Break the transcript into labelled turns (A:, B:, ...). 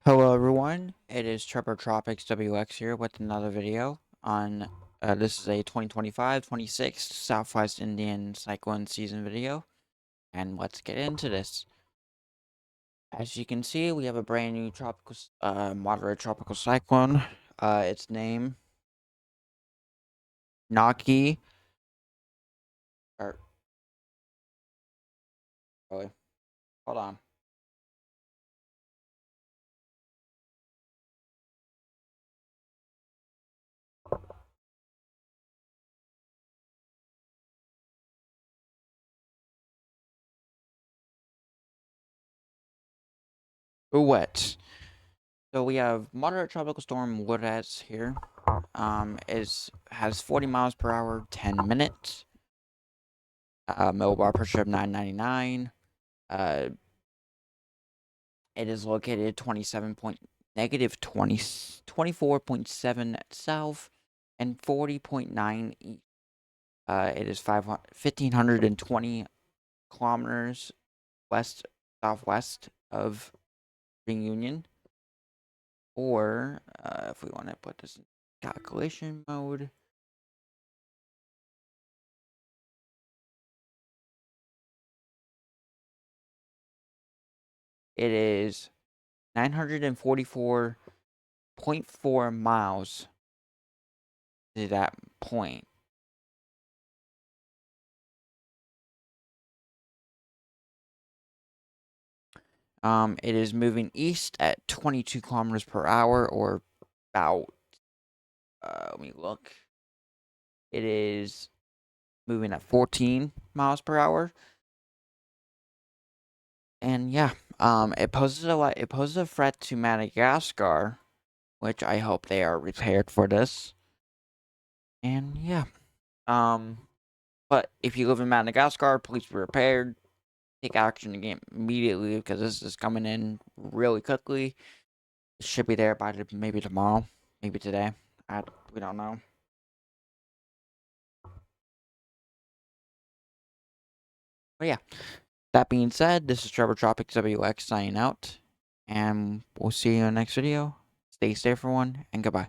A: Hello everyone, it is Tropics WX here with another video on, this is a 2025-26 Southwest Indian Cyclone season video, and let's get into this. As you can see, we have a brand new moderate tropical cyclone, its name, Naki, or, really, hold on, Ewetse. So we have moderate tropical storm Ewetse here, has 40 miles per hour, 10 minutes. Millbar pressure of 999. Uh, it is located 27 point negative 20, 24.7 south and 40.9 east. It is 1,520 kilometers west southwest of Union. Or if we want to put this in calculation mode, it is 944.4 miles to that point. It is moving east at 22 kilometers per hour, or about, let me look. It is moving at 14 miles per hour. And yeah, it poses a threat to Madagascar, which I hope they are prepared for this. And yeah, but if you live in Madagascar, please be prepared. Take action again immediately because this is coming in really quickly. It should be there by maybe tomorrow, maybe today. We don't know. But yeah, that being said, this is Trevor Tropics WX signing out, and we'll see you in the next video. Stay safe, everyone, and goodbye.